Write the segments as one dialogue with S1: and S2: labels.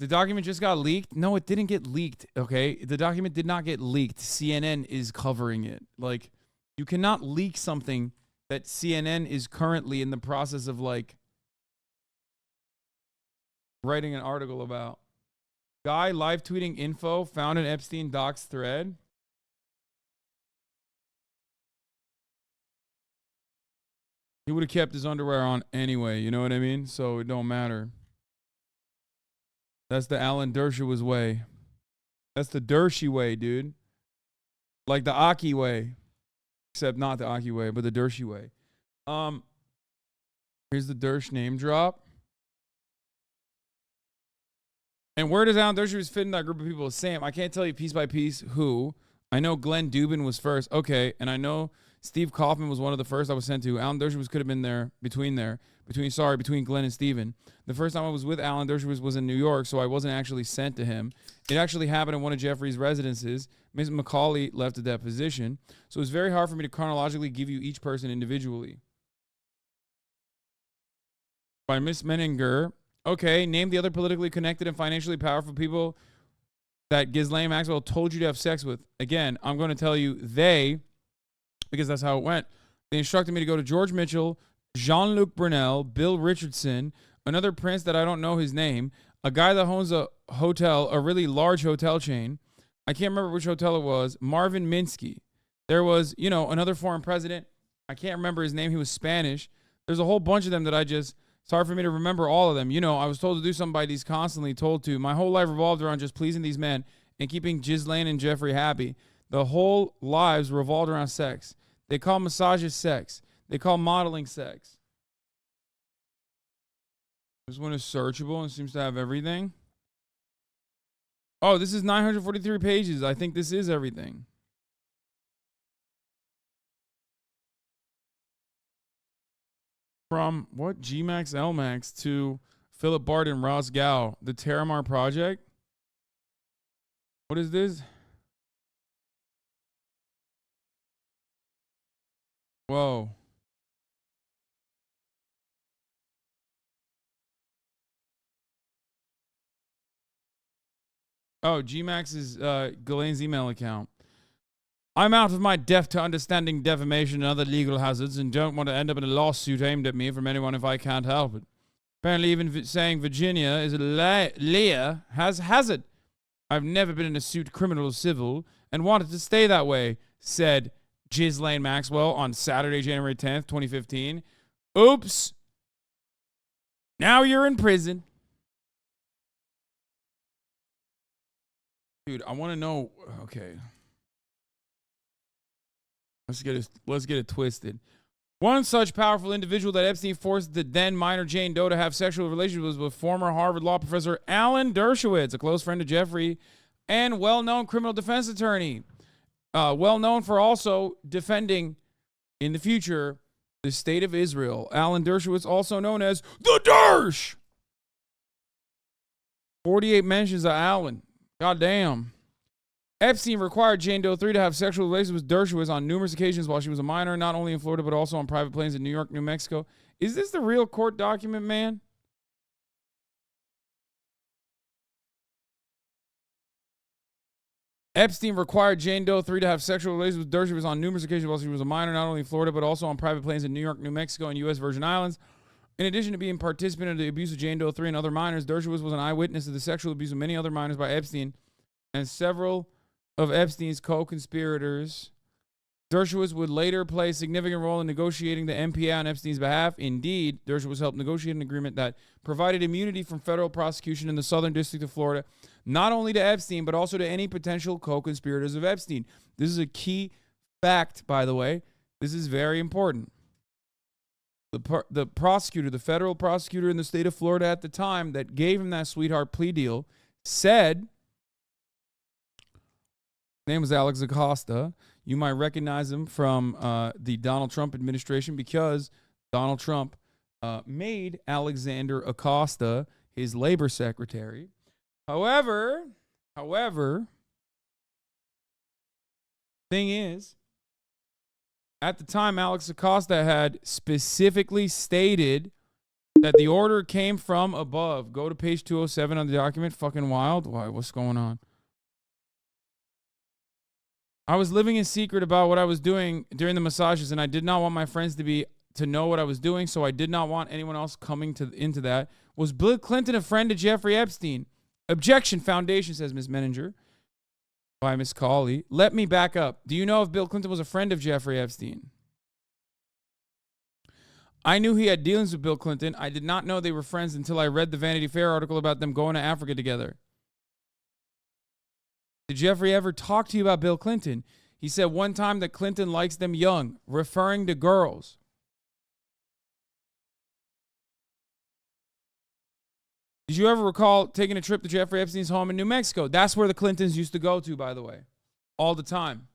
S1: The document just got leaked. No, it didn't get leaked. Okay, the document did not get leaked. CNN is covering it. Like, you cannot leak something that CNN is currently in the process of like writing an article about. Guy live tweeting info found in Epstein docs thread. He would have kept his underwear on anyway, you know what I mean? So it don't matter. That's the Alan Dershowitz way. That's the Dershey way, dude. Like the Aki way. Except not the Aki way, but the Dershey way. Here's the Dersh name drop. And where does Alan Dershowitz fit in that group of people? Sam, I can't tell you piece by piece who. I know Glenn Dubin was first. Okay, and I know Steve Kaufman was one of the first I was sent to. Alan Dershowitz could have been there between Glenn and Steven. The first time I was with Alan Dershowitz was in New York, so I wasn't actually sent to him. It actually happened in one of Jeffrey's residences. Ms. Macaulay left at that position. So it's very hard for me to chronologically give you each person individually. By Miss Menninger. Okay, name the other politically connected and financially powerful people that Ghislaine Maxwell told you to have sex with. Again, I'm going to tell you because that's how it went. They instructed me to go to George Mitchell, Jean-Luc Brunel, Bill Richardson, another prince that I don't know his name, a guy that owns a hotel, a really large hotel chain. I can't remember which hotel it was. Marvin Minsky. There was, another foreign president. I can't remember his name. He was Spanish. There's a whole bunch of them that it's hard for me to remember all of them. I was told to do something by these constantly, told to. My whole life revolved around just pleasing these men and keeping Ghislaine and Jeffrey happy. The whole lives revolved around sex. They call massages sex. They call modeling sex. This one is searchable and seems to have everything. Oh, this is 943 pages. I think this is everything. From what? G-Max, L-Max to Philip Barton, Ross Gow, the Terramar Project. What is this? Whoa. Oh, G-Max's Ghislaine's email account. I'm out of my depth to understanding defamation and other legal hazards and don't want to end up in a lawsuit aimed at me from anyone if I can't help it. Apparently even saying Virginia is a Leah has hazard. I've never been in a suit, criminal or civil, and wanted to stay that way, said Ghislaine Maxwell on Saturday, January 10th, 2015. Oops. Now you're in prison. Dude, I want to know. Okay. Let's get it twisted. One such powerful individual that Epstein forced the then minor Jane Doe to have sexual relations was with former Harvard law professor Alan Dershowitz, a close friend of Jeffrey and well-known criminal defense attorney. Well-known for also defending, in the future, the state of Israel. Alan Dershowitz, also known as the Dersh. 48 mentions of Alan. Goddamn. Epstein required Jane Doe 3 to have sexual relations with Dershowitz on numerous occasions while she was a minor, not only in Florida, but also on private planes in New York, New Mexico. Is this the real court document, man? Epstein required Jane Doe 3 to have sexual relations with Dershowitz on numerous occasions while she was a minor, not only in Florida, but also on private planes in New York, New Mexico, and U.S. Virgin Islands. In addition to being participant in the abuse of Jane Doe 3 and other minors, Dershowitz was an eyewitness to the sexual abuse of many other minors by Epstein and several of Epstein's co-conspirators. Dershowitz would later play a significant role in negotiating the MPA on Epstein's behalf. Indeed, Dershowitz helped negotiate an agreement that provided immunity from federal prosecution in the Southern District of Florida, not only to Epstein, but also to any potential co-conspirators of Epstein. This is a key fact, by the way. This is very important. The prosecutor, the federal prosecutor in the state of Florida at the time that gave him that sweetheart plea deal said, his name was Alex Acosta. You might recognize him from the Donald Trump administration because Donald Trump made Alexander Acosta his labor secretary. However, thing is, at the time, Alex Acosta had specifically stated That the order came from above. Go to page 207 on the document. Fucking wild. Why? What's going on? I was living in secret about what I was doing during the massages, and I did not want my friends to know what I was doing, so I did not want anyone else coming into that. Was Bill Clinton a friend to Jeffrey Epstein? Objection. Foundation, says Ms. Menninger. By Miss Cawley. Let me back up. Do you know if Bill Clinton was a friend of Jeffrey Epstein? I knew he had dealings with Bill Clinton. I did not know they were friends until I read the Vanity Fair article about them going to Africa together. Did Jeffrey ever talk to you about Bill Clinton? He said one time that Clinton likes them young, referring to girls. Did you ever recall taking a trip to Jeffrey Epstein's home in New Mexico? That's where the Clintons used to go to, by the way, all the time.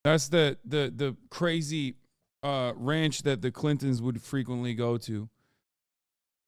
S1: That's the crazy ranch that the Clintons would frequently go to.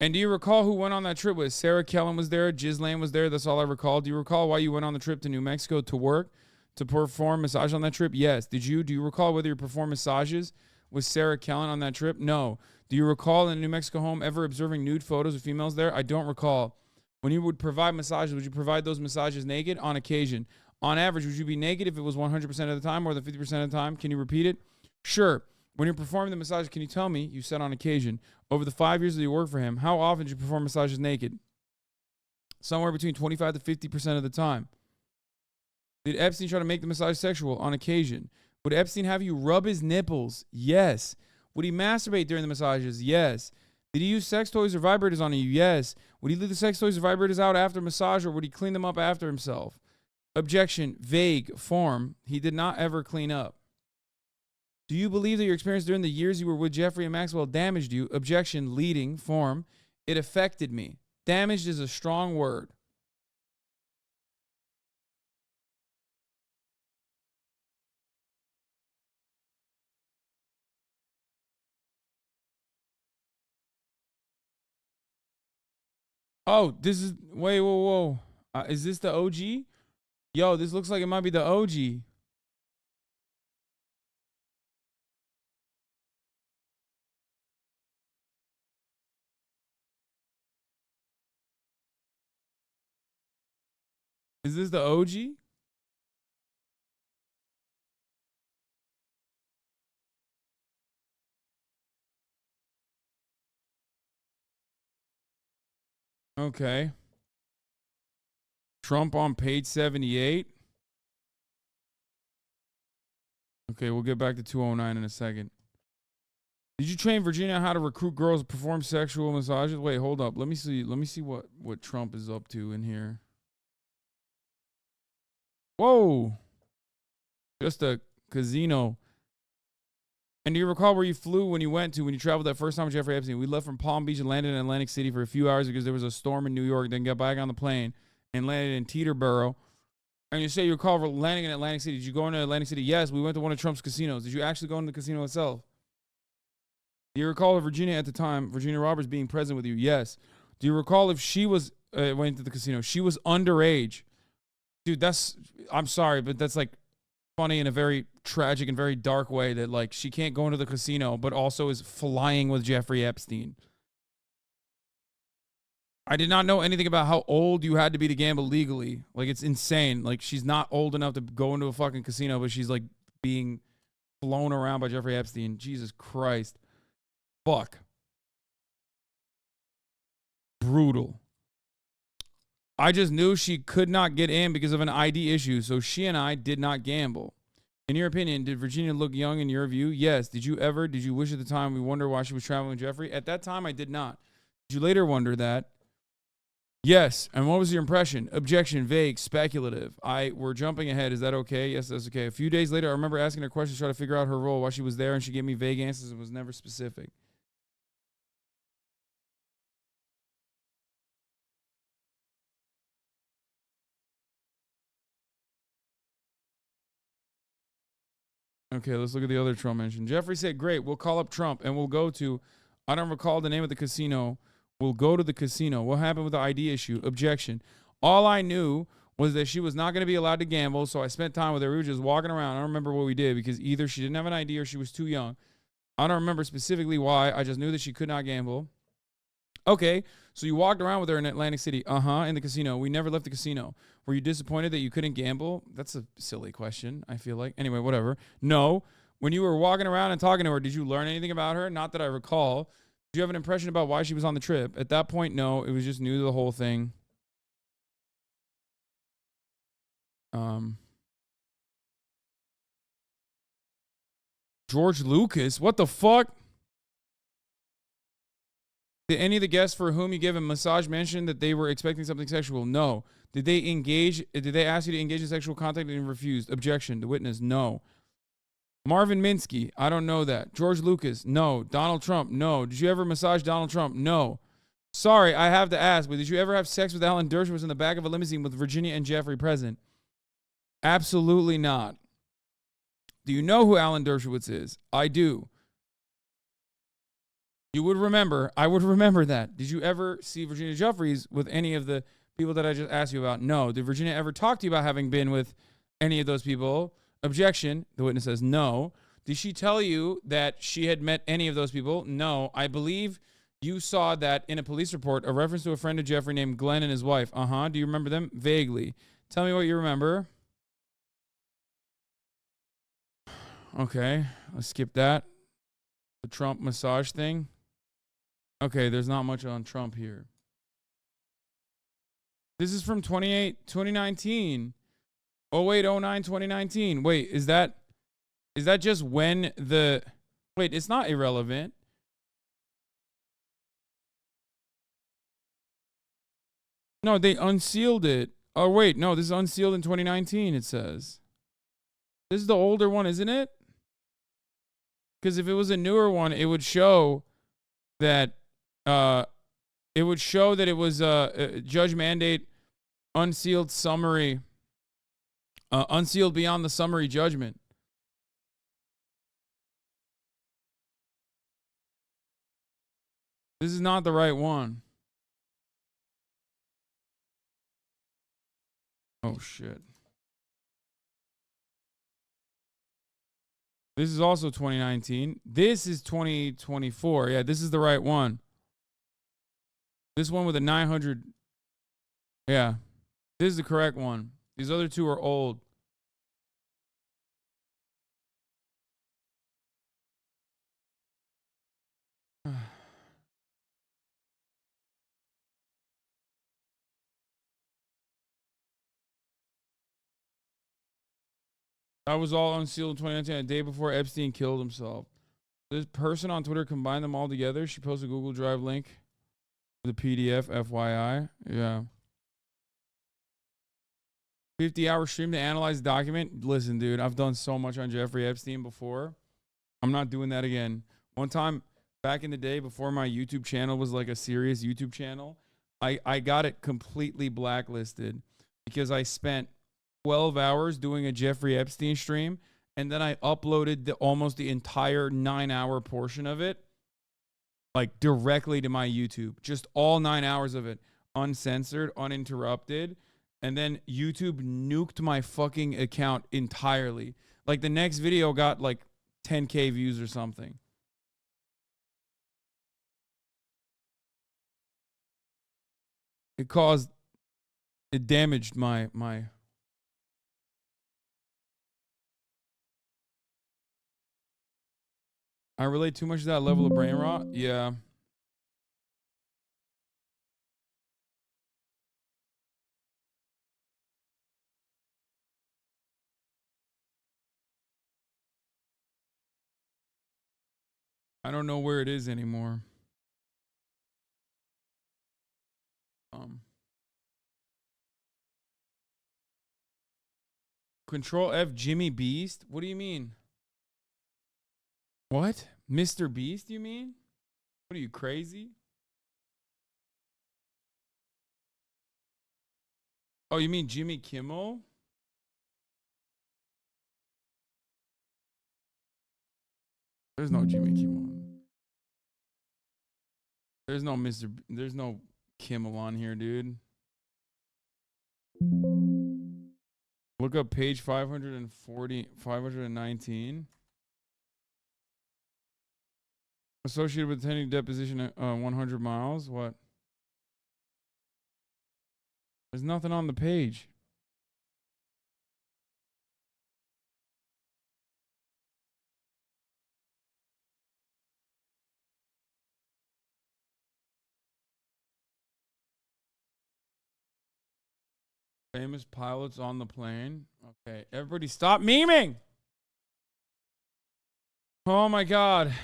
S1: And do you recall who went on that trip with? Sarah Kellen was there. Ghislaine was there. That's all I recall. Do you recall why you went on the trip to New Mexico to work, to perform massage on that trip? Yes. Did you? Do you recall whether you performed massages with Sarah Kellen on that trip? No. Do you recall in the New Mexico home ever observing nude photos of females there? I don't recall. When you would provide massages, would you provide those massages naked? On occasion. On average, would you be naked if it was 100% of the time or the 50% of the time? Can you repeat it? Sure. When you're performing the massage, can you tell me, you said on occasion, over the 5 years that you worked for him, how often did you perform massages naked? Somewhere between 25 to 50% of the time. Did Epstein try to make the massage sexual? On occasion. Would Epstein have you rub his nipples? Yes. Would he masturbate during the massages? Yes. Did he use sex toys or vibrators on you? Yes. Would he leave the sex toys or vibrators out after massage, or would he clean them up after himself? Objection. Vague. Form. He did not ever clean up. Do you believe that your experience during the years you were with Jeffrey and Maxwell damaged you? Objection. Leading. Form. It affected me. Damaged is a strong word. Oh, this is, wait, whoa. Is this the OG? Yo, this looks like it might be the OG. Is this the OG? Okay. Trump on page 78. Okay, we'll get back to 209 in a second. Did you train Virginia how to recruit girls to perform sexual massages? Wait, hold up. Let me see what Trump is up to in here. Whoa. Just a casino. And do you recall where you flew when you traveled that first time with Jeffrey Epstein? We left from Palm Beach and landed in Atlantic City for a few hours because there was a storm in New York. Then got back on the plane and landed in Teterboro. And you say you recall landing in Atlantic City. Did you go into Atlantic City? Yes, we went to one of Trump's casinos. Did you actually go into the casino itself? Do you recall Virginia at the time, Virginia Roberts being present with you? Yes. Do you recall if she was, went to the casino? She was underage. Dude, I'm sorry, but that's like funny in a very tragic and very dark way that like she can't go into the casino, but also is flying with Jeffrey Epstein. I did not know anything about how old you had to be to gamble legally. Like, it's insane. Like, she's not old enough to go into a fucking casino, but she's like being blown around by Jeffrey Epstein. Jesus Christ. Fuck. Brutal. I just knew she could not get in because of an ID issue, so she and I did not gamble. In your opinion, did Virginia look young in your view? Yes. Did you wish at the time we wonder why she was traveling with Jeffrey? At that time, I did not. Did you later wonder that? Yes. And what was your impression? Objection, vague, speculative. We're jumping ahead. Is that okay? Yes, that's okay. A few days later, I remember asking her questions, trying to figure out her role while she was there, and she gave me vague answers and was never specific. Okay, let's look at the other Trump mention. Jeffrey said, great, we'll call up Trump and we'll go to, I don't recall the name of the casino. We'll go to the casino. What happened with the ID issue? Objection. All I knew was that she was not going to be allowed to gamble. So I spent time with her. We were just walking around. I don't remember what we did because either she didn't have an ID or she was too young. I don't remember specifically why. I just knew that she could not gamble. Okay, so you walked around with her in Atlantic City. In the casino. We never left the casino. Were you disappointed that you couldn't gamble? That's a silly question, I feel like. Anyway, whatever. No. When you were walking around and talking to her, did you learn anything about her? Not that I recall. Do you have an impression about why she was on the trip? At that point, no. It was just new to the whole thing. George Lucas? What the fuck? Did any of the guests for whom you gave a massage mention that they were expecting something sexual? No. Did they ask you to engage in sexual contact and you refused? Objection. The witness, no. Marvin Minsky, I don't know that. George Lucas, no. Donald Trump, no. Did you ever massage Donald Trump? No. Sorry, I have to ask, but did you ever have sex with Alan Dershowitz in the back of a limousine with Virginia and Jeffrey present? Absolutely not. Do you know who Alan Dershowitz is? I do. You would remember. I would remember that. Did you ever see Virginia Jeffries with any of the people that I just asked you about? No. Did Virginia ever talk to you about having been with any of those people? Objection. The witness says no. Did she tell you that she had met any of those people? No. I believe you saw that in a police report, a reference to a friend of Jeffrey named Glenn and his wife. Do you remember them? Vaguely. Tell me what you remember. Okay. Let's skip that. The Trump massage thing. Okay, there's not much on Trump here. This is from 2019. 08, 09, 2019. Wait, is that just when the... Wait, it's not irrelevant. No, they unsealed it. Oh, wait, no, this is unsealed in 2019, it says. This is the older one, isn't it? Because if it was a newer one, it would show that... it was judge mandate unsealed summary, unsealed beyond the summary judgment. This is not the right one. Oh shit. This is also 2019. This is 2024. Yeah, this is the right one. This one with a 900. Yeah. This is the correct one. These other two are old. That was all unsealed in 2019, a day before Epstein killed himself. This person on Twitter combined them all together. She posted a Google Drive link with a PDF, FYI. Yeah. 50-hour stream to analyze the document. Listen, dude, I've done so much on Jeffrey Epstein before. I'm not doing that again. One time, back in the day, before my YouTube channel was like a serious YouTube channel, I got it completely blacklisted because I spent 12 hours doing a Jeffrey Epstein stream, and then I uploaded almost the entire 9-hour portion of it, like directly to my YouTube. Just all 9 hours of it, uncensored, uninterrupted. And then YouTube nuked my fucking account entirely. Like the next video got like 10K views or something. It damaged my I relate too much to that level of brain rot. Yeah. I don't know where it is anymore. Control F Jimmy Beast? What do you mean? What? Mr. Beast, you mean? What are you, crazy? Oh, you mean Jimmy Kimmel? There's no Jimmy Kimmel. There's no Kimmel on here, dude. Look up page 540, 519. Associated with attending deposition at 100 miles. What? There's nothing on the page. Famous pilots on the plane. Okay, everybody stop memeing. Oh my God.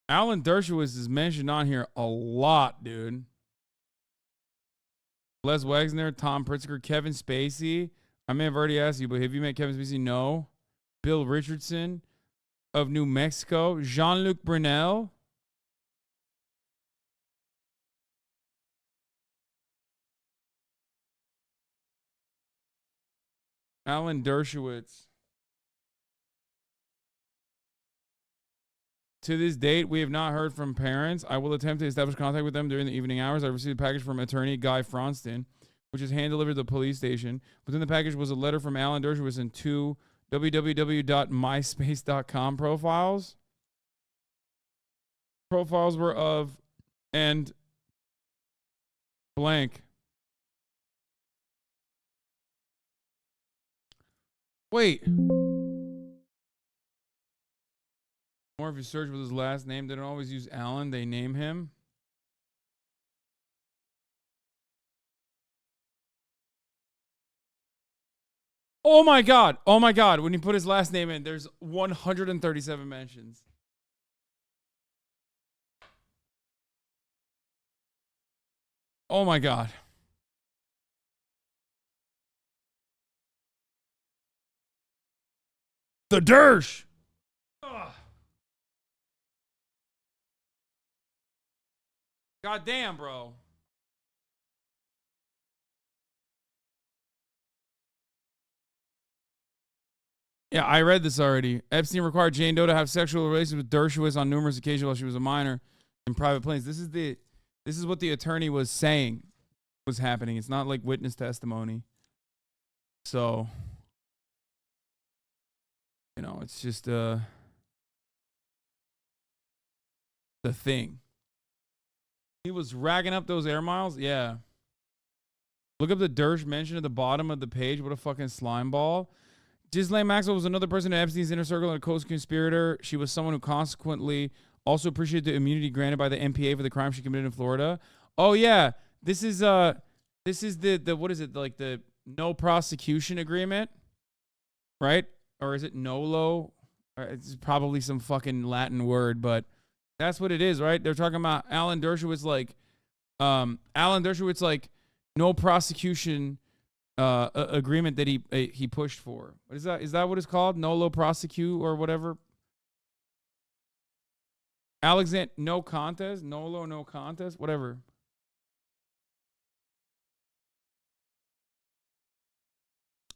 S1: Alan Dershowitz is mentioned on here a lot, dude. Les Wagner, Tom Pritzker, Kevin Spacey. I may have already asked you, but have you met Kevin Spacey? No. Bill Richardson of New Mexico. Jean-Luc Brunel. Alan Dershowitz. To this date, we have not heard from parents. I will attempt to establish contact with them during the evening hours. I received a package from attorney Guy Fronston, which is hand-delivered to the police station. Within the package was a letter from Alan Dershowitz and two www.myspace.com profiles. Profiles were of and blank. Wait. Or if you search with his last name, they don't always use Alan. They name him. Oh my God. Oh my God. When you put his last name in, there's 137 mentions. Oh my God. The Dersh. God damn, bro. Yeah, I read this already. Epstein required Jane Doe to have sexual relations with Dershowitz on numerous occasions while she was a minor in private planes. This is what the attorney was saying was happening. It's not like witness testimony. So, you know, it's just the thing. He was ragging up those air miles? Yeah. Look up the Dersh mentioned at the bottom of the page. What a fucking slime ball. Ghislaine Maxwell was another person in Epstein's inner circle and a co-conspirator. She was someone who consequently also appreciated the immunity granted by the MPA for the crime she committed in Florida. Oh yeah, this is the what is it, like the no prosecution agreement, right? Or is it NOLO? It's probably some fucking Latin word, but that's what it is, right? They're talking about Alan Dershowitz, like no prosecution agreement that he pushed for. What is that? Is that what it's called? Nolo prosecute or whatever? Alexander, no contest? Nolo, no contest? Whatever.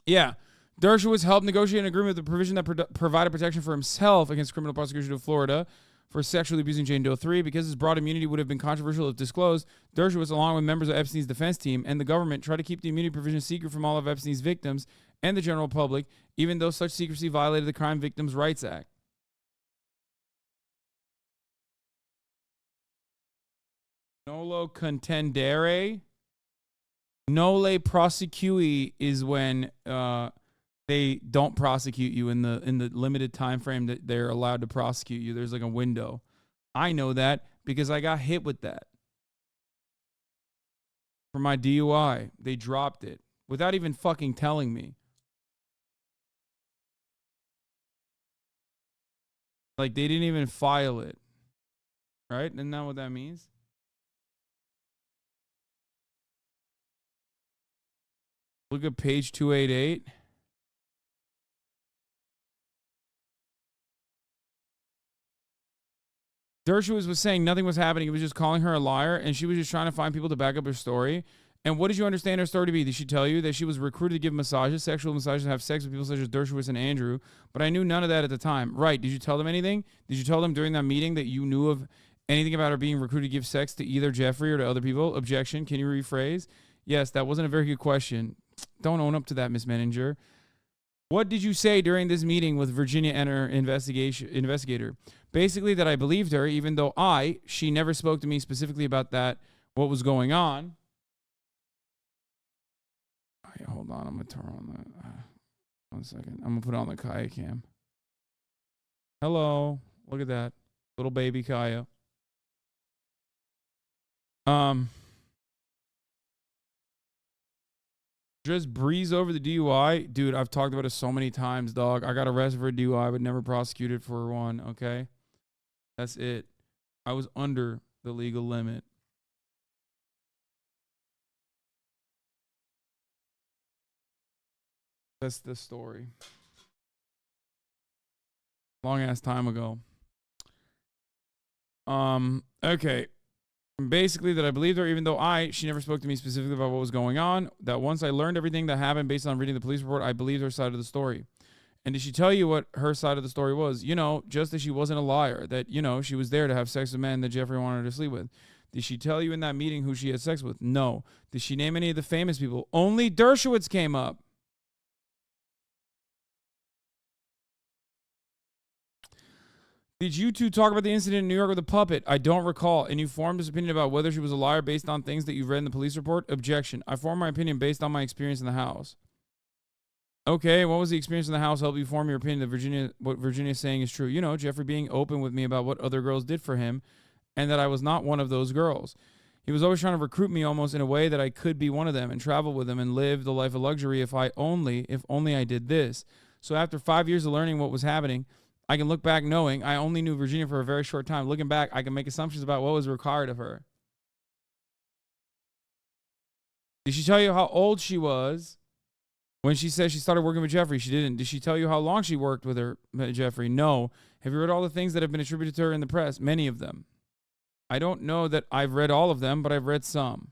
S1: Yeah. Dershowitz helped negotiate an agreement with the provision that provided protection for himself against criminal prosecution of Florida for sexually abusing Jane Doe 3. Because his broad immunity would have been controversial if disclosed, Dershowitz, along with members of Epstein's defense team and the government, tried to keep the immunity provision secret from all of Epstein's victims and the general public, even though such secrecy violated the Crime Victims' Rights Act. Nolo contendere. Nole prosecui is when they don't prosecute you in the limited time frame that they're allowed to prosecute you. There's like a window. I know that because I got hit with that. For my DUI. They dropped it without even fucking telling me. Like they didn't even file it. Right? Isn't that what that means? Look at page 288. Dershowitz was saying nothing was happening. He was just calling her a liar, and she was just trying to find people to back up her story. And what did you understand her story to be? Did she tell you that she was recruited to give massages, sexual massages, and have sex with people such as Dershowitz and Andrew? But I knew none of that at the time. Right. Did you tell them anything? Did you tell them during that meeting that you knew of anything about her being recruited to give sex to either Jeffrey or to other people? Objection. Can you rephrase? Yes, that wasn't a very good question. Don't own up to that, Miss Menninger. What did you say during this meeting with Virginia and her investigator? Basically that I believed her, even though she never spoke to me specifically about that, what was going on. Right, hold on, I'm going to turn on the... 1 second. I'm going to put on the Kaya cam. Hello. Look at that. Little baby Kaya. Just breeze over the DUI. Dude, I've talked about it so many times, dog. I got arrested for a DUI, but never prosecuted for one, okay? That's it. I was under the legal limit. That's the story. Long ass time ago. Okay. Basically that I believed her, even though she never spoke to me specifically about what was going on. That once I learned everything that happened based on reading the police report, I believed her side of the story. And did she tell you what her side of the story was? You know, just that she wasn't a liar. That, you know, she was there to have sex with men that Jeffrey wanted her to sleep with. Did she tell you in that meeting who she had sex with? No. Did she name any of the famous people? Only Dershowitz came up. Did you two talk about the incident in New York with the puppet? I don't recall. And you formed his opinion about whether she was a liar based on things that you've read in the police report? Objection. I formed my opinion based on my experience in the house. Okay, what was the experience in the house help you form your opinion that what Virginia is saying is true? You know, Jeffrey being open with me about what other girls did for him and that I was not one of those girls. He was always trying to recruit me almost in a way that I could be one of them and travel with him and live the life of luxury if only I did this. So after 5 years of learning what was happening, I can look back knowing I only knew Virginia for a very short time. Looking back, I can make assumptions about what was required of her. Did she tell you how old she was when she said she started working with Jeffrey? She didn't. Did she tell you how long she worked with Jeffrey? No. Have you read all the things that have been attributed to her in the press? Many of them. I don't know that I've read all of them, but I've read some.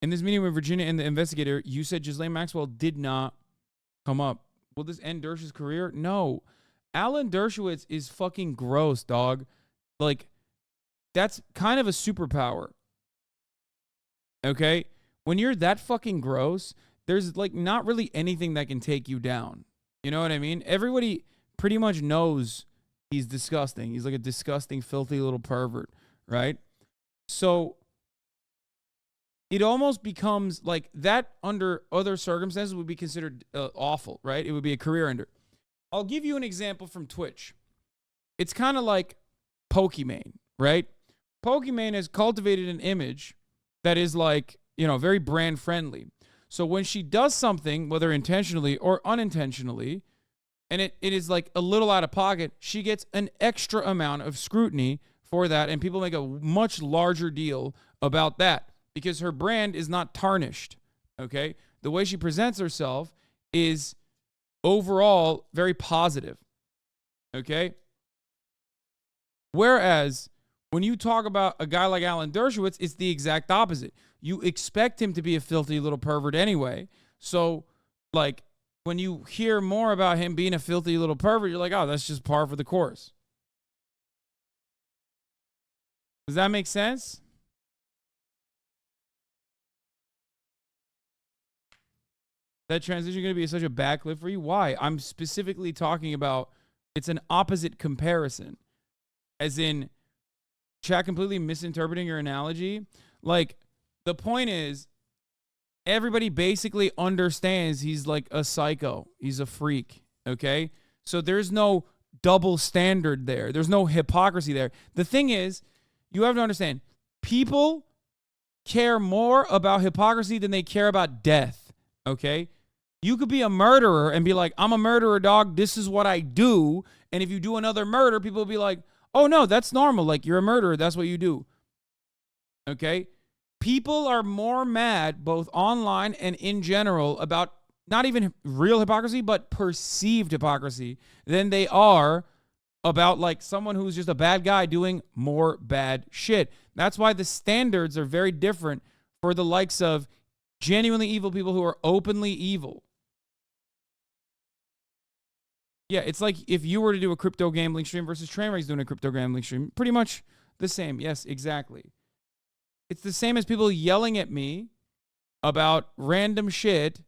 S1: In this meeting with Virginia and the investigator, you said Ghislaine Maxwell did not come up. Will this end Dersh's career? No. Alan Dershowitz is fucking gross, dog. Like, that's kind of a superpower. Okay? When you're that fucking gross, there's like not really anything that can take you down. You know what I mean? Everybody pretty much knows he's disgusting. He's like a disgusting, filthy little pervert, right? So it almost becomes like that under other circumstances would be considered awful, right? It would be a career ender. I'll give you an example from Twitch. It's kind of like Pokimane, right? Pokimane has cultivated an image that is like, you know, very brand friendly. So when she does something, whether intentionally or unintentionally, and it is like a little out of pocket, she gets an extra amount of scrutiny for that, and people make a much larger deal about that. Because her brand is not tarnished, okay? The way she presents herself is overall very positive, okay? Whereas when you talk about a guy like Alan Dershowitz, it's the exact opposite. You expect him to be a filthy little pervert anyway. So, like, when you hear more about him being a filthy little pervert, you're like, oh, that's just par for the course. Does that make sense? That transition going to be such a bad clip for you? Why? I'm specifically talking about it's an opposite comparison. As in, chat completely misinterpreting your analogy. Like, the point is, everybody basically understands he's like a psycho. He's a freak, okay? So there's no double standard there. There's no hypocrisy there. The thing is, you have to understand, people care more about hypocrisy than they care about death, okay? You could be a murderer and be like, I'm a murderer, dog. This is what I do. And if you do another murder, people will be like, oh, no, that's normal. Like, you're a murderer. That's what you do. Okay? People are more mad, both online and in general, about not even real hypocrisy, but perceived hypocrisy than they are about, like, someone who's just a bad guy doing more bad shit. That's why the standards are very different for the likes of genuinely evil people who are openly evil. Yeah, it's like if you were to do a crypto gambling stream versus Trainwreck's doing a crypto gambling stream. Pretty much the same. Yes, exactly. It's the same as people yelling at me about random shit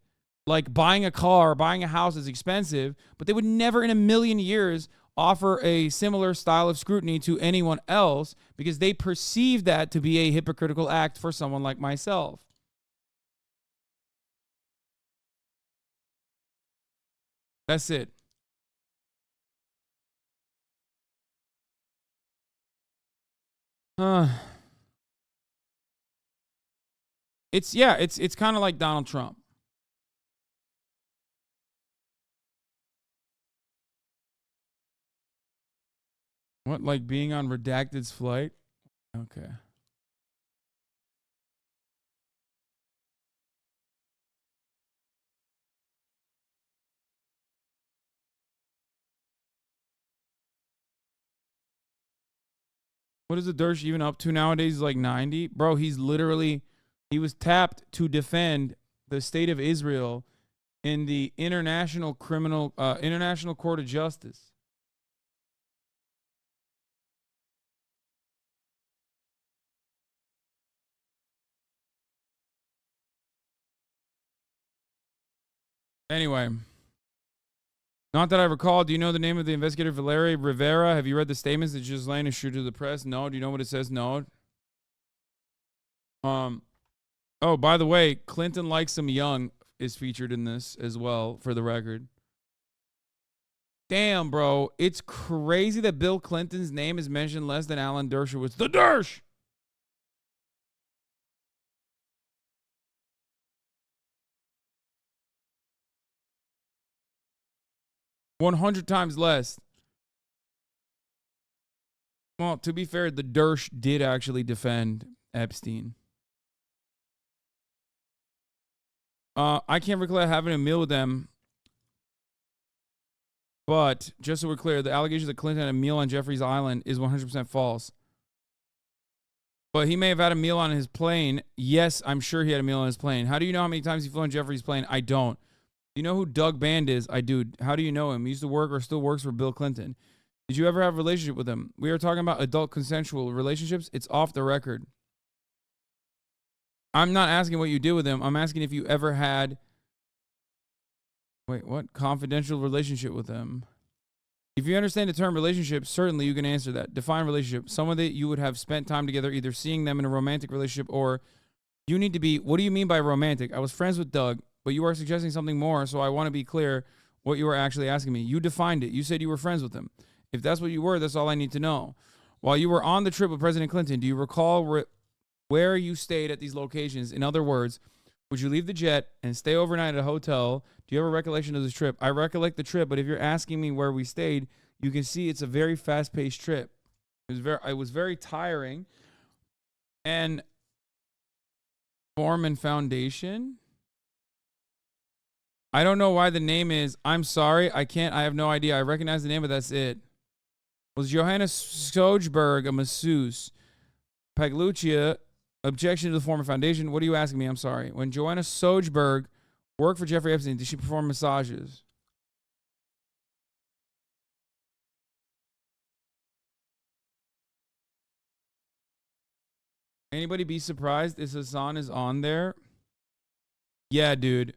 S1: like buying a car, buying a house is expensive, but they would never in a million years offer a similar style of scrutiny to anyone else because they perceive that to be a hypocritical act for someone like myself. That's it. It's kind of like Donald Trump. What, like being on Redacted's flight? Okay. What is the Dersh even up to nowadays? He's like 90? Bro, he was tapped to defend the state of Israel in the International Court of Justice. Anyway, not that I recall. Do you know the name of the investigator, Valerie Rivera? Have you read the statements that Ghislaine is true to the press? No. Do you know what it says? No. Oh, by the way, Clinton Likes Him Young is featured in this as well, for the record. Damn, bro. It's crazy that Bill Clinton's name is mentioned less than Alan Dershowitz. The Dersh! 100 times less. Well, to be fair, the Dersh did actually defend Epstein. I can't recall having a meal with them. But just so we're clear, the allegation that Clinton had a meal on Jeffrey's Island is 100% false. But he may have had a meal on his plane. Yes, I'm sure he had a meal on his plane. How do you know how many times he flew on Jeffrey's plane? I don't. You know who Doug Band is? I do. How do you know him? He used to work or still works for Bill Clinton. Did you ever have a relationship with him? We are talking about adult consensual relationships. It's off the record. I'm not asking what you did with him. I'm asking if you ever had... Wait, what? Confidential relationship with him. If you understand the term relationship, certainly you can answer that. Define relationship. Someone that you would have spent time together, either seeing them in a romantic relationship or you need to be... What do you mean by romantic? I was friends with Doug, but you are suggesting something more, so I want to be clear what you were actually asking me. You defined it. You said you were friends with him. If that's what you were, that's all I need to know. While you were on the trip with President Clinton, do you recall where you stayed at these locations? In other words, would you leave the jet and stay overnight at a hotel? Do you have a recollection of this trip? I recollect the trip, but if you're asking me where we stayed, you can see it's a very fast-paced trip. It was very tiring. And Form and Foundation? I don't know why the name is. I'm sorry. I have no idea. I recognize the name, but that's it. Was Johanna Sojberg a masseuse? Pagluccia, objection to the Former Foundation. What are you asking me? I'm sorry. When Joanna Sojberg worked for Jeffrey Epstein, did she perform massages? Anybody be surprised if Hasan is on there? Yeah, dude.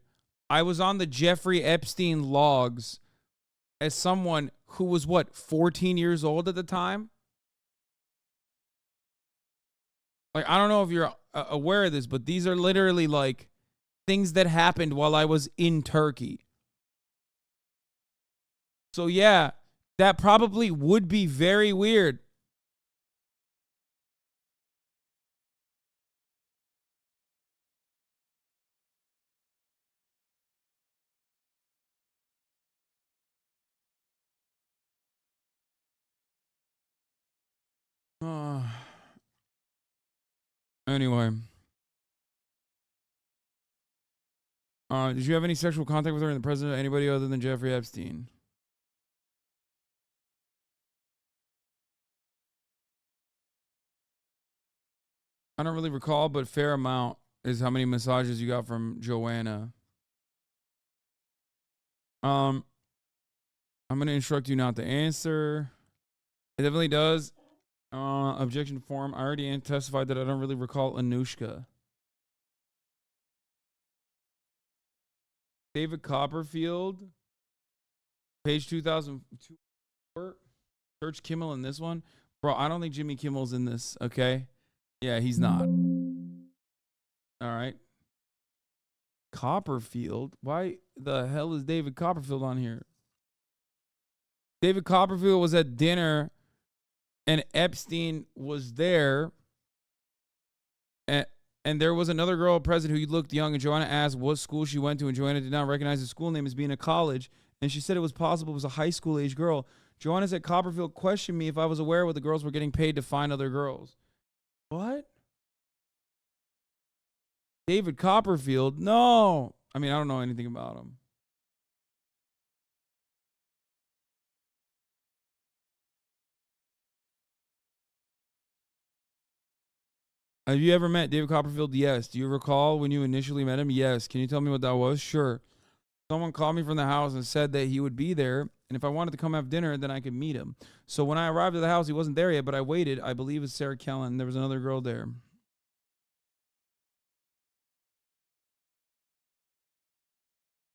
S1: I was on the Jeffrey Epstein logs as someone who was, 14 years old at the time? Like, I don't know if you're aware of this, but these are literally, like, things that happened while I was in Turkey. So, yeah, that probably would be very weird. Anyway. Did you have any sexual contact with her and the president, anybody other than Jeffrey Epstein? I don't really recall, but fair amount is how many massages you got from Joanna. I'm going to instruct you not to answer. It definitely does. Objection form. I already testified that I don't really recall Anushka. David Copperfield. Page 2004. Search Kimmel in this one. Bro, I don't think Jimmy Kimmel's in this, okay? Yeah, he's not. All right. Copperfield? Why the hell is David Copperfield on here? David Copperfield was at dinner and Epstein was there. And there was another girl present who looked young, and Joanna asked what school she went to, and Joanna did not recognize the school name as being a college, and she said it was possible it was a high school age girl. Joanna said Copperfield questioned me if I was aware what the girls were getting paid to find other girls. What? David Copperfield? No. I mean, I don't know anything about him. Have you ever met David Copperfield? Yes. Do you recall when you initially met him? Yes. Can you tell me what that was? Sure. Someone called me from the house and said that he would be there, and if I wanted to come have dinner, then I could meet him. So when I arrived at the house, he wasn't there yet, but I waited. I believe it's Sarah Kellen. There was another girl there.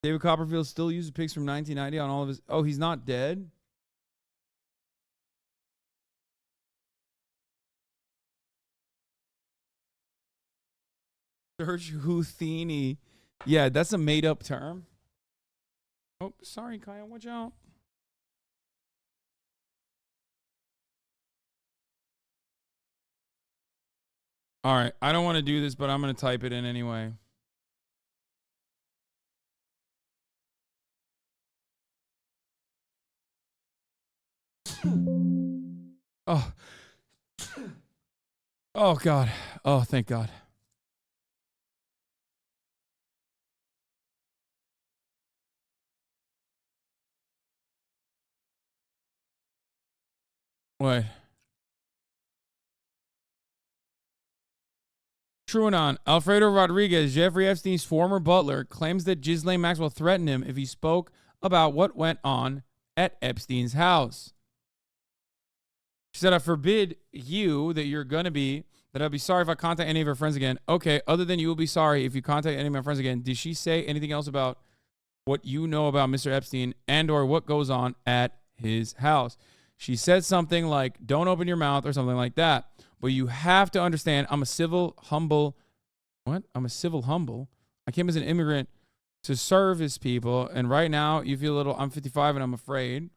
S1: David Copperfield still uses pics from 1990 on all of his... Oh, he's not dead? Serge Houdini. Yeah, that's a made-up term. Oh, sorry, Kyle. Watch out. All right. I don't want to do this, but I'm going to type it in anyway. Oh. Oh, God. Oh, thank God. What? TrueAnon. Alfredo Rodriguez, Jeffrey Epstein's former butler, claims that Ghislaine Maxwell threatened him if he spoke about what went on at Epstein's house. She said, I forbid you that you're going to be, that I'll be sorry if I contact any of her friends again. Okay, other than you will be sorry if you contact any of my friends again. Did she say anything else about what you know about Mr. Epstein and or what goes on at his house? She said something like, don't open your mouth or something like that. But you have to understand, I'm a civil, humble. What? I'm a civil, humble. I came as an immigrant to serve his people. And right now, you feel a little, I'm 55 and I'm afraid.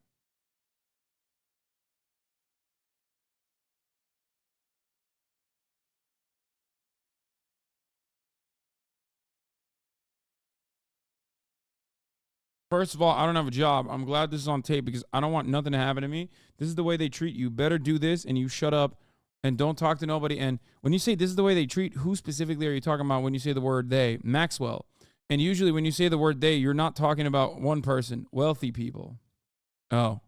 S1: First of all, I don't have a job. I'm glad this is on tape because I don't want nothing to happen to me. This is the way they treat you. Better do this and you shut up and don't talk to nobody. And when you say this is the way they treat, who specifically are you talking about when you say the word they? Maxwell. And usually when you say the word they, you're not talking about one person, wealthy people. Oh.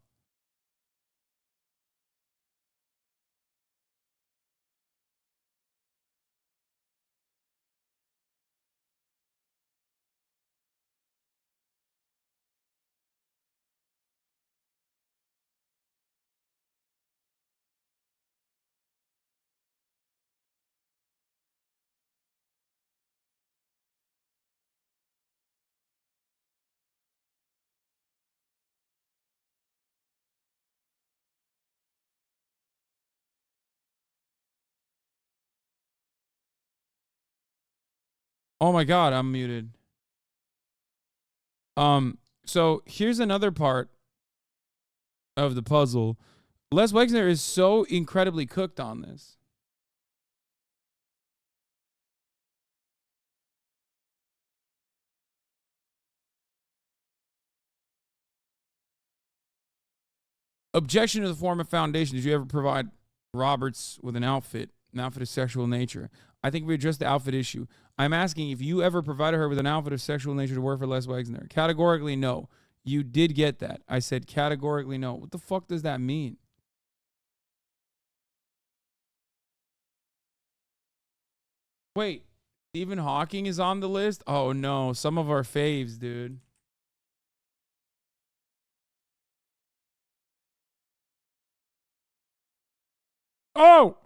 S1: Oh my God, I'm muted. So here's another part of the puzzle. Les Wexner is so incredibly cooked on this. Objection to the form of foundation. Did you ever provide Roberts with an outfit of sexual nature? I think we addressed the outfit issue. I'm asking if you ever provided her with an outfit of sexual nature to work for Les Wexner. Categorically, no. You did get that. I said categorically no. What the fuck does that mean? Wait, Stephen Hawking is on the list? Oh no, some of our faves, dude. Oh!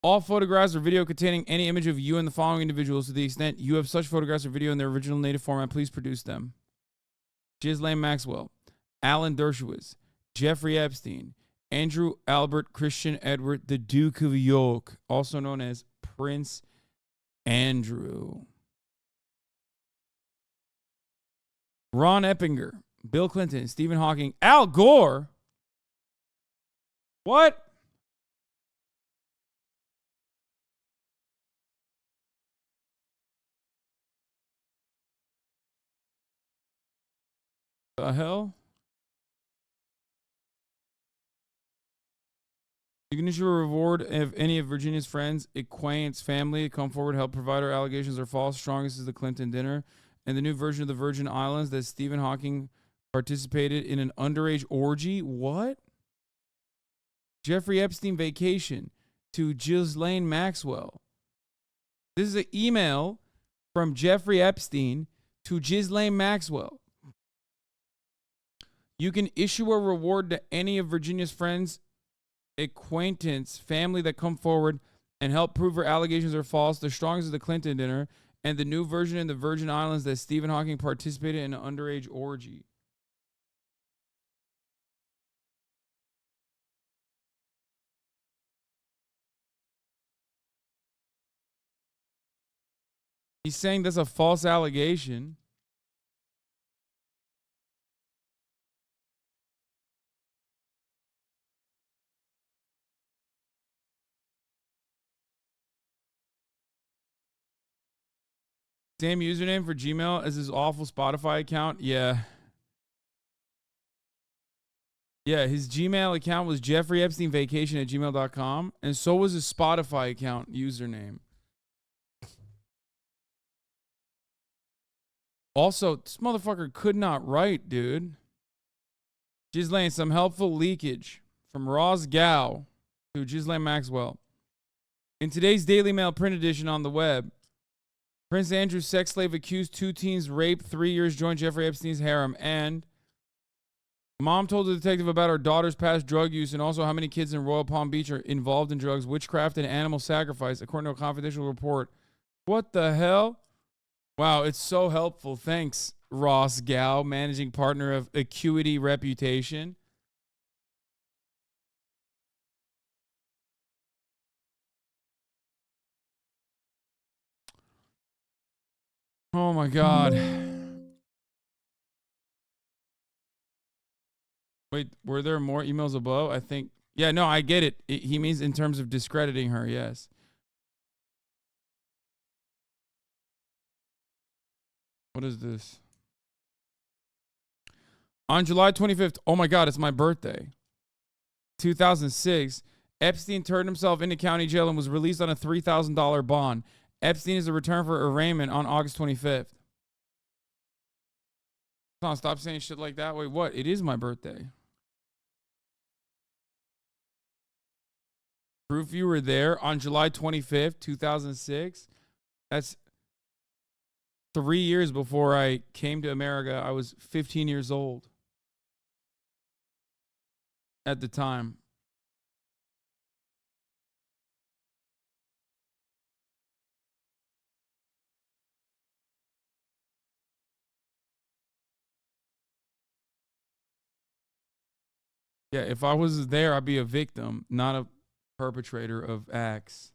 S1: All photographs or video containing any image of you and the following individuals, to the extent you have such photographs or video in their original native format, please produce them. Ghislaine Maxwell, Alan Dershowitz, Jeffrey Epstein, Andrew Albert Christian Edward, the Duke of York, also known as Prince Andrew. Ron Eppinger, Bill Clinton, Stephen Hawking, Al Gore. What? The hell? You can issue a reward if any of Virginia's friends, acquaintance, family come forward, help provide her allegations are false. Strongest is the Clinton dinner. And the new version of the Virgin Islands that Stephen Hawking participated in an underage orgy. What? Jeffrey Epstein vacation to Ghislaine Maxwell. This is an email from Jeffrey Epstein to Ghislaine Maxwell. You can issue a reward to any of Virginia's friends, acquaintance, family that come forward and help prove her allegations are false. The strongest is the Clinton dinner, and the new version in the Virgin Islands that Stephen Hawking participated in an underage orgy. He's saying that's a false allegation. Same username for Gmail as his awful Spotify account. Yeah. Yeah, his Gmail account was Jeffrey Epstein Vacation at gmail.com. And so was his Spotify account username. Also, this motherfucker could not write, dude. Ghislaine, some helpful leakage from Ross Gow to Ghislaine Maxwell. In today's Daily Mail print edition on the web, Prince Andrew's sex slave accused 2 teens rape, 3 years joined Jeffrey Epstein's harem, and mom told the detective about her daughter's past drug use and also how many kids in Royal Palm Beach are involved in drugs, witchcraft, and animal sacrifice, according to a confidential report. What the hell? Wow, it's so helpful. Thanks, Ross Gow, managing partner of Acuity Reputation. Oh my God. Wait, were there more emails above? I think. Yeah, no, I get it. He means in terms of discrediting her, yes. What is this? On July 25th, oh my God, it's my birthday. 2006, Epstein turned himself into county jail and was released on a $3,000 bond. Epstein is a return for arraignment on August 25th. Stop saying shit like that. Wait, what? It is my birthday. Proof you were there on July 25th, 2006. That's 3 years before I came to America. I was 15 years old at the time. Yeah, if I was there, I'd be a victim, not a perpetrator of acts.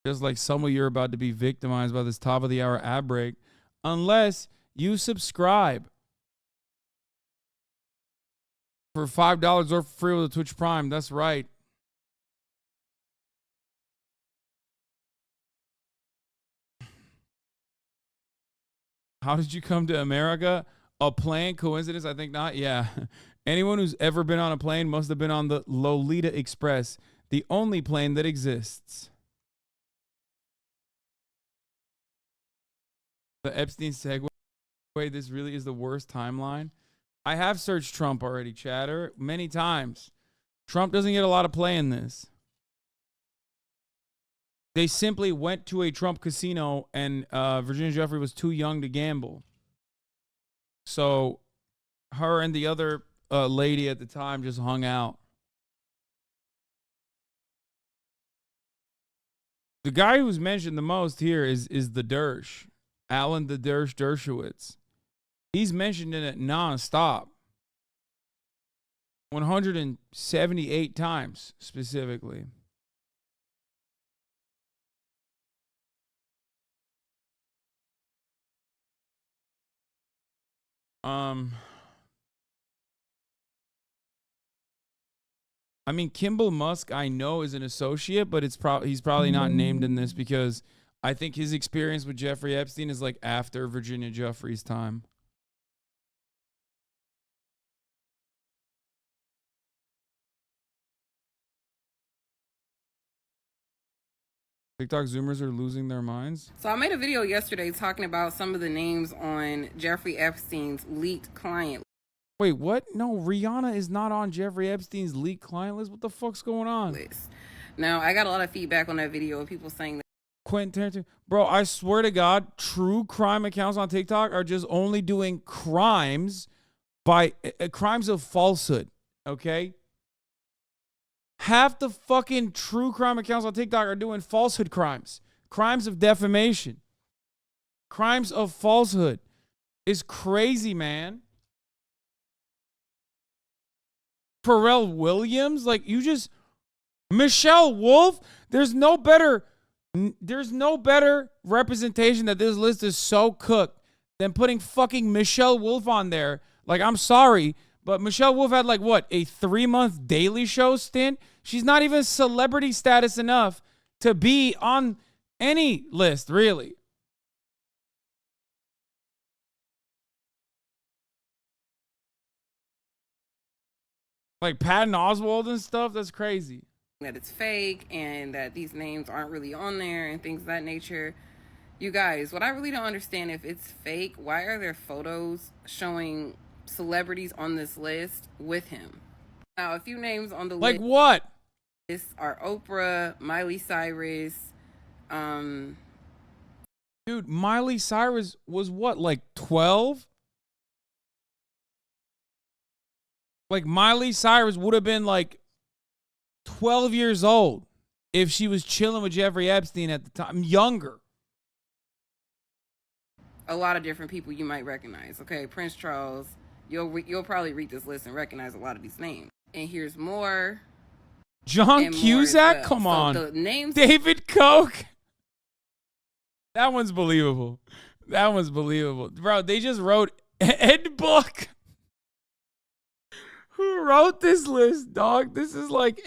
S1: Just like some of you are about to be victimized by this top of the hour ad break, unless you subscribe for $5 or for free with a Twitch Prime. That's right. How did you come to America? A plane? Coincidence? I think not. Yeah. Anyone who's ever been on a plane must have been on the Lolita Express, the only plane that exists. The Epstein segue. This really is the worst timeline. I have searched Trump already, chatter, many times. Trump doesn't get a lot of play in this. They simply went to a Trump casino and Virginia Jeffery was too young to gamble. So her and the other lady at the time just hung out. The guy who's mentioned the most here is the Dersh, Alan the Dershowitz. He's mentioned in it nonstop. 178 times specifically. I mean, Kimball Musk, I know, is an associate, but he's probably not named in this because I think his experience with Jeffrey Epstein is like after Virginia Giuffre's time. TikTok Zoomers are losing their minds.
S2: So I made a video yesterday talking about some of the names on Jeffrey Epstein's leaked client.
S1: Wait, what? No, Rihanna is not on Jeffrey Epstein's leaked client list. What the fuck's going on?
S2: Now, I got a lot of feedback on that video of people saying that
S1: Quentin Tarantino. Bro, I swear to God, true crime accounts on TikTok are just only doing crimes by crimes of falsehood, okay? Half the fucking true crime accounts on TikTok are doing falsehood crimes. Crimes of defamation. Crimes of falsehood. It's crazy, man. Pharrell Williams, like you just Michelle Wolf, there's no better representation that this list is so cooked than putting fucking Michelle Wolf on there. Like, I'm sorry, but Michelle Wolf had like what, a 3-month Daily Show stint? She's not even celebrity status enough to be on any list, really. Like Patton Oswalt and stuff, that's crazy.
S2: That it's fake and that these names aren't really on there and things of that nature. You guys, what I really don't understand, if it's fake, why are there photos showing celebrities on this list with him? Now, a few names on the list.
S1: Like what?
S2: Are Oprah, Miley Cyrus.
S1: Dude, Miley Cyrus was what, like 12? Like Miley Cyrus would have been like 12 years old if she was chilling with Jeffrey Epstein at the time. Younger.
S2: A lot of different people you might recognize. Okay, Prince Charles. You'll probably read this list and recognize a lot of these names. And here's more.
S1: John Cusack? Well. Come on. The names. David Koch. That one's believable. That one's believable. Bro, they just wrote Ed Buck. Who wrote this list, dog? This is like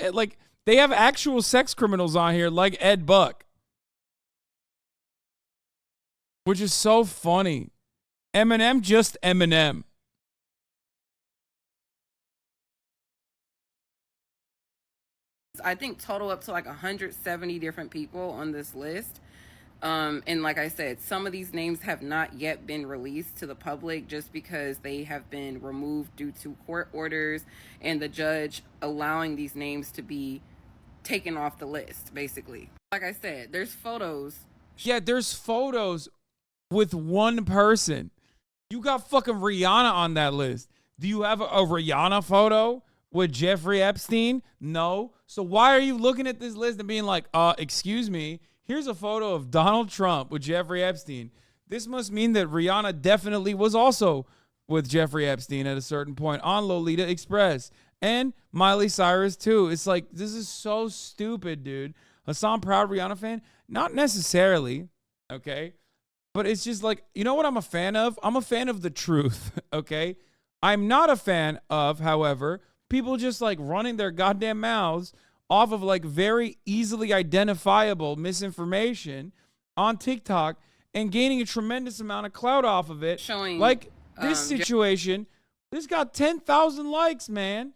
S1: they have actual sex criminals on here like Ed Buck. Which is so funny. Eminem, just Eminem.
S2: I think total up to like 170 different people on this list. And like I said, some of these names have not yet been released to the public just because they have been removed due to court orders and the judge allowing these names to be taken off the list, basically. Like I said, there's photos.
S1: Yeah, there's photos with one person. You got fucking Rihanna on that list. Do you have a Rihanna photo with Jeffrey Epstein? No. So why are you looking at this list and being like, excuse me, here's a photo of Donald Trump with Jeffrey Epstein. This must mean that Rihanna definitely was also with Jeffrey Epstein at a certain point on Lolita Express. And Miley Cyrus, too. It's like, this is so stupid, dude. Hasan, proud Rihanna fan? Not necessarily, okay? But it's just like, you know what I'm a fan of? I'm a fan of the truth, okay? I'm not a fan of, however, people just like running their goddamn mouths off of like very easily identifiable misinformation on TikTok and gaining a tremendous amount of clout off of it.
S2: Showing
S1: like this situation, this got 10,000 likes, man.